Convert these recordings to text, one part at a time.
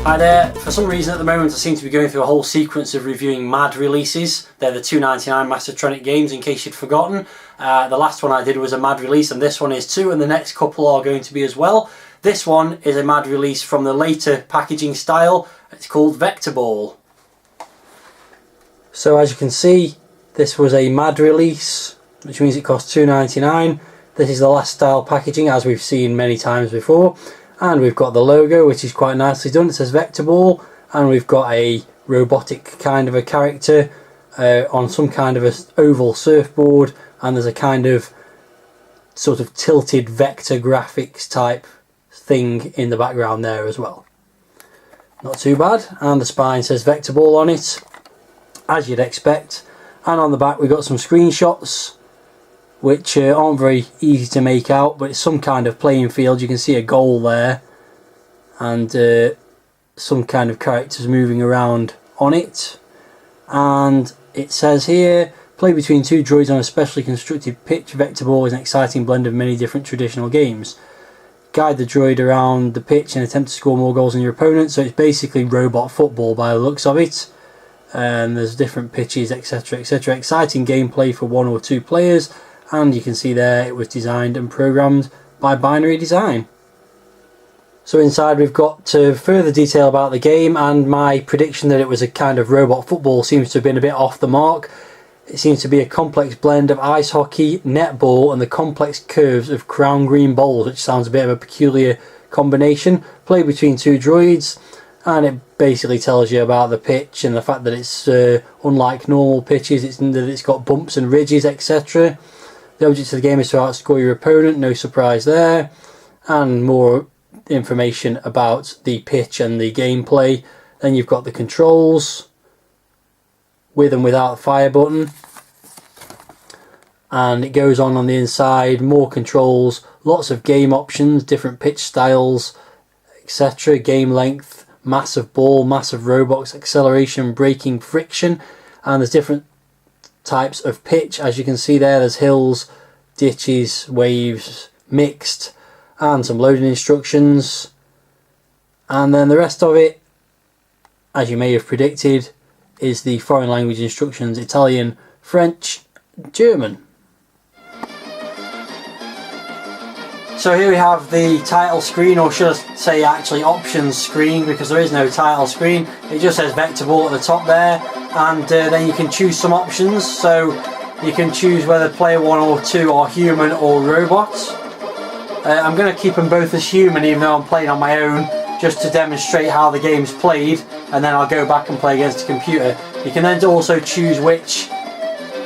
Hi there. For some reason at the moment I seem to be going through a whole sequence of reviewing MAD releases. They're the $2.99 Mastertronic games, in case you'd forgotten. The last one I did was a MAD release, and this one is too, and the next couple are going to be as well. This one is a MAD release from the later packaging style. It's called Vectorball. So as you can see, this was a MAD release, which means it cost $2.99. This is the last style packaging, as we've seen many times before. And we've got the logo, which is quite nicely done. It says Vectorball, and we've got a robotic kind of a character on some kind of a oval surfboard, and there's a kind of sort of tilted vector graphics type thing in the background there as well. Not too bad. And the spine says Vectorball on it, as you'd expect. And on the back we've got some screenshots, which aren't very easy to make out, but it's some kind of playing field. You can see a goal there, and some kind of characters moving around on it. And it says here, play between two droids on a specially constructed pitch. Vectorball is an exciting blend of many different traditional games. Guide the droid around the pitch and attempt to score more goals than your opponent. So it's basically robot football by the looks of it. And there's different pitches, etc, etc. Exciting gameplay for 1 or 2 players. And you can see there it was designed and programmed by Binary Design. So inside we've got further detail about the game, and my prediction that it was a kind of robot football seems to have been a bit off the mark. It seems to be a complex blend of ice hockey, netball and the complex curves of crown green balls, which sounds a bit of a peculiar combination. Play between 2 droids, and it basically tells you about the pitch and the fact that it's unlike normal pitches, it's got bumps and ridges, etc. The object of the game is to outscore your opponent, no surprise there. And more information about the pitch and the gameplay. Then you've got the controls, with and without the fire button. And it goes on the inside, more controls, lots of game options, different pitch styles, etc. Game length, massive ball, massive robots, acceleration, braking, friction. And there's different types of pitch. As you can see there's hills, ditches, waves, mixed, and some loading instructions. And then the rest of it, as you may have predicted, is the foreign language instructions: Italian, French, German. So here we have the title screen, or should I say actually options screen, because there is no title screen. It just says Vectorball at the top there, and then you can choose some options. So you can choose whether player 1 or 2 are human or robots. I'm going to keep them both as human, even though I'm playing on my own, just to demonstrate how the game's played, and then I'll go back and play against a computer. You can then also choose which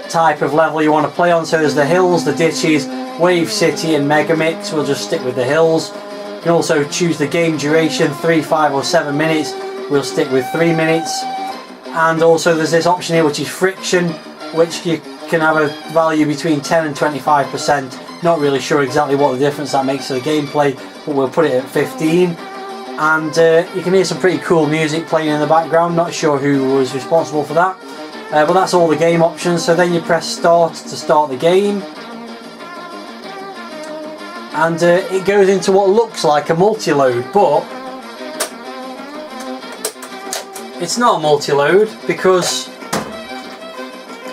type of level you want to play on. So there's the hills, the ditches, Wave City and Megamix. We'll just stick with the hills. You can also choose the game duration, 3, 5 or 7 minutes. We'll stick with 3 minutes. And also there's this option here which is friction, which you can have a value between 10 and 25%. Not really sure exactly what the difference that makes to the gameplay, but we'll put it at 15. And you can hear some pretty cool music playing in the background. Not sure who was responsible for that, but that's all the game options. So then you press start to start the game, and it goes into what looks like a multi-load, but it's not a multi-load, because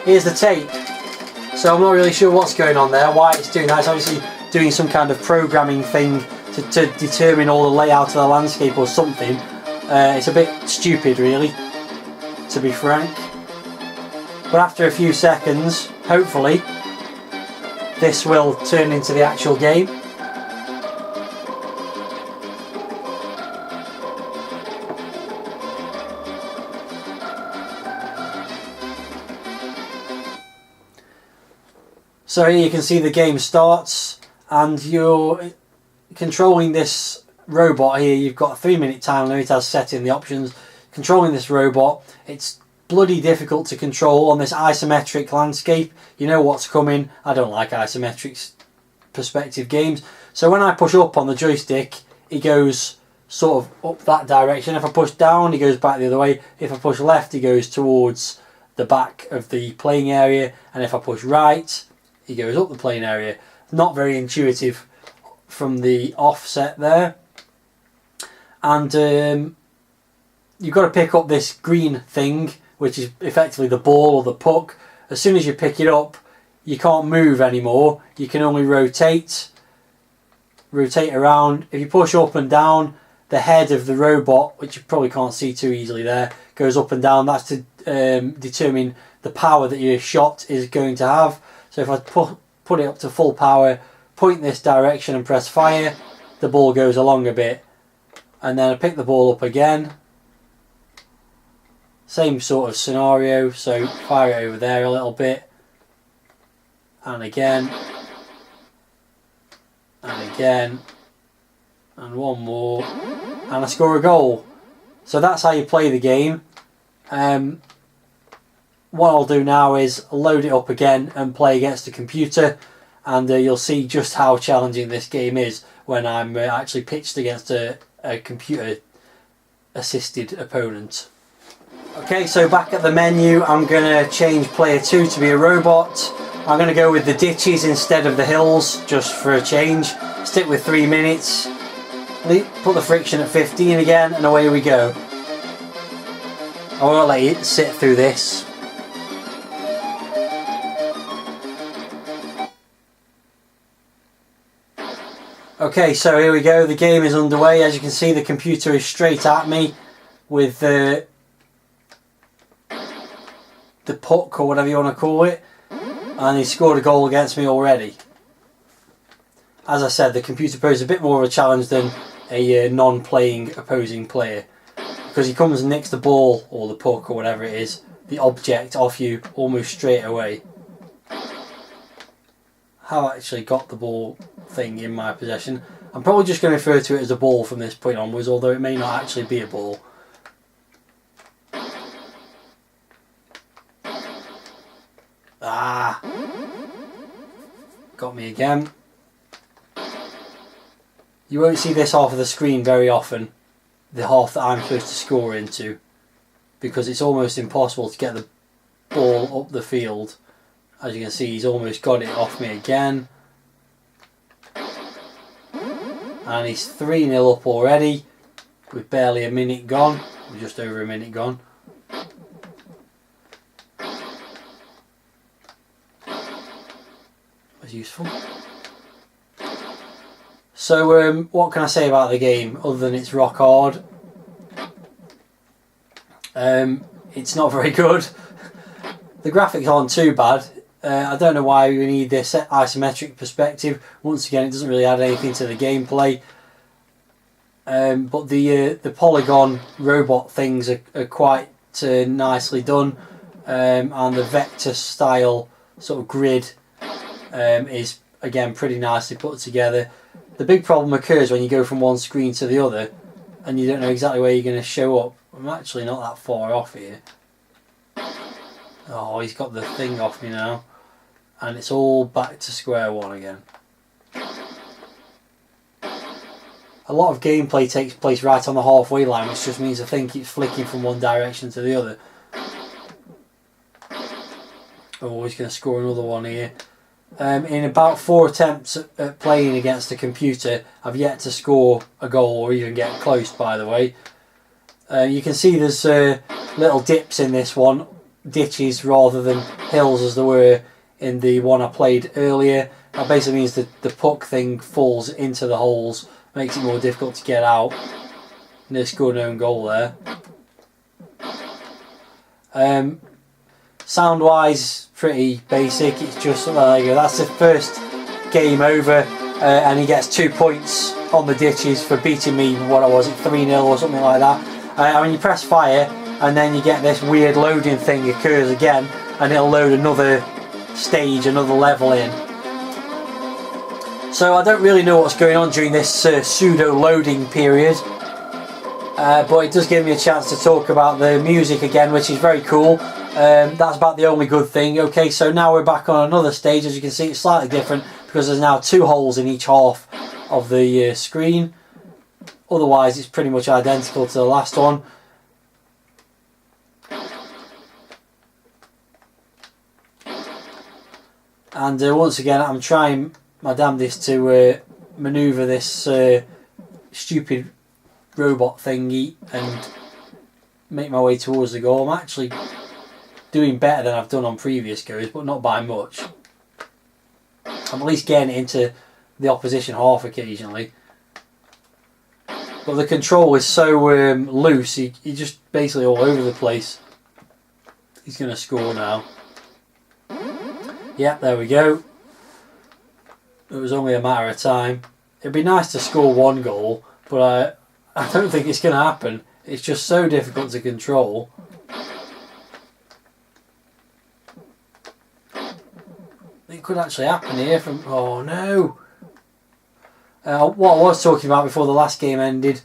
here's the tape. So I'm not really sure what's going on there, why it's doing that. It's obviously doing some kind of programming thing to determine all the layout of the landscape or something. It's a bit stupid really, to be frank. But after a few seconds, hopefully, this will turn into the actual game. So here you can see the game starts, and you're controlling this robot here. You've got a 3-minute time limit as set in the options. Controlling this robot, it's bloody difficult to control on this isometric landscape. You know what's coming. I don't like isometric perspective games. So when I push up on the joystick, it goes sort of up that direction. If I push down, it goes back the other way. If I push left, it goes towards the back of the playing area. And if I push right, it goes up the playing area. Not very intuitive from the offset there. And you've got to pick up this green thing, which is effectively the ball or the puck. As soon as you pick it up, you can't move anymore. You can only rotate around. If you push up and down, the head of the robot, which you probably can't see too easily there, goes up and down. That's to determine the power that your shot is going to have. So if I put it up to full power, point this direction and press fire, the ball goes along a bit. And then I pick the ball up again. Same sort of scenario, so fire it over there a little bit. And again. And again. And one more. And I score a goal. So that's how you play the game. What I'll do now is load it up again and play against the computer. And you'll see just how challenging this game is when I'm actually pitched against a computer assisted opponent. Okay, so back at the menu, I'm going to change player 2 to be a robot. I'm going to go with the ditches instead of the hills, just for a change. Stick with 3 minutes. Put the friction at 15 again, and away we go. I won't let it sit through this. Okay, so here we go. The game is underway. As you can see, the computer is straight at me with the puck, or whatever you want to call it, and he scored a goal against me already. As I said, the computer poses a bit more of a challenge than a non-playing opposing player, because he comes and nicks the ball or the puck or whatever it is, the object, off you almost straight away. Have actually got the ball thing in my possession. I'm probably just going to refer to it as a ball from this point onwards, although it may not actually be a ball. Ah! Got me again. You won't see this half of the screen very often, the half that I'm supposed to score into, because it's almost impossible to get the ball up the field. As you can see, he's almost got it off me again. And he's 3-0 up already, with barely a minute gone, or just over a minute gone. That's useful. So what can I say about the game other than it's rock hard? It's not very good. The graphics aren't too bad. I don't know why we need this isometric perspective. Once again, it doesn't really add anything to the gameplay. But the polygon robot things are quite nicely done, and the vector style sort of grid is again pretty nicely put together. The big problem occurs when you go from one screen to the other and you don't know exactly where you're going to show up. I'm actually not that far off here. Oh, he's got the thing off me now. And it's all back to square one again. A lot of gameplay takes place right on the halfway line, which just means the thing keeps flicking from one direction to the other. Oh, he's going to score another one here. In about 4 attempts at playing against a computer, I've yet to score a goal or even get close, by the way. You can see there's little dips in this one, ditches rather than hills as there were in the one I played earlier. That basically means that the puck thing falls into the holes, makes it more difficult to get out. And they scored an own goal there. Sound wise, pretty basic. It's just, there you go, that's the first game over, and he gets 2 points on the ditches for beating me, what was it, 3-0 or something like that. I mean, you press fire and then you get this weird loading thing occurs again, and it'll load another stage, another level in. So I don't really know what's going on during this pseudo loading period, but it does give me a chance to talk about the music again, which is very cool. That's about the only good thing. Okay, so now we're back on another stage. As you can see, it's slightly different because there's now 2 holes in each half of the screen. Otherwise, it's pretty much identical to the last one. And once again, I'm trying my damnedest to manoeuvre this stupid robot thingy and make my way towards the goal. I'm actually doing better than I've done on previous goes, but not by much. I'm at least getting it into the opposition half occasionally. But the control is so loose, he just basically all over the place. He's going to score now. Yep, there we go. It was only a matter of time. It'd be nice to score one goal, but I don't think it's going to happen. It's just so difficult to control. It could actually happen here from... Oh no! What I was talking about before the last game ended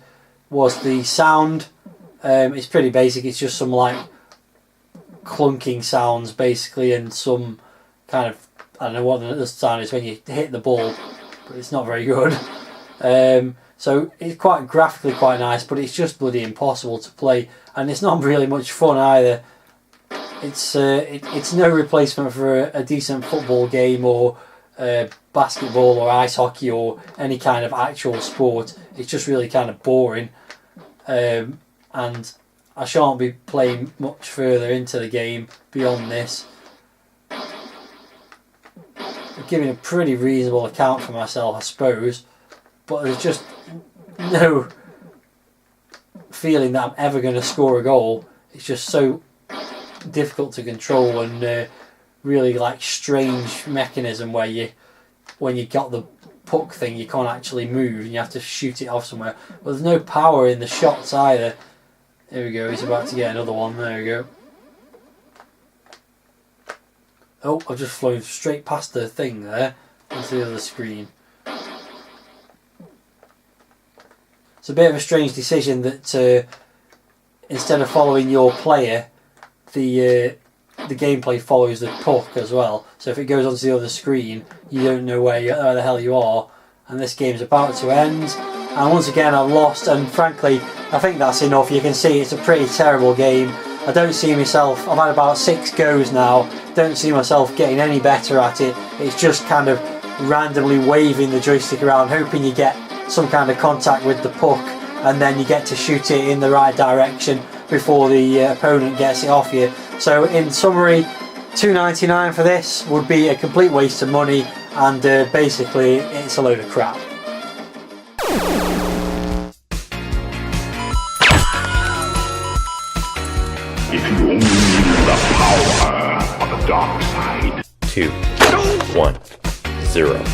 was the sound. It's pretty basic. It's just some like clunking sounds basically, and some kind of, I don't know what the sound is when you hit the ball, but it's not very good. So it's quite graphically quite nice, but it's just bloody impossible to play, and it's not really much fun either. It's no replacement for a decent football game or basketball or ice hockey or any kind of actual sport. It's just really kind of boring, and I shan't be playing much further into the game beyond this. I'm giving a pretty reasonable account for myself, I suppose, but there's just no feeling that I'm ever going to score a goal. It's just so difficult to control, and really like strange mechanism where when you got the puck thing, you can't actually move and you have to shoot it off somewhere. But there's no power in the shots either. There we go, he's about to get another one. There we go. Oh, I've just flown straight past the thing there onto the other screen. It's a bit of a strange decision that instead of following your player, the gameplay follows the puck as well. So if it goes onto the other screen, you don't know where the hell you are. And this game's about to end. And once again I've lost, and frankly I think that's enough. You can see it's a pretty terrible game. I don't see myself, I've had about 6 goes now, don't see myself getting any better at it. It's just kind of randomly waving the joystick around, hoping you get some kind of contact with the puck, and then you get to shoot it in the right direction before the opponent gets it off you. So in summary, $2.99 for this would be a complete waste of money, and basically it's a load of crap. If you only knew the power of the dark side. 2, 1, 0.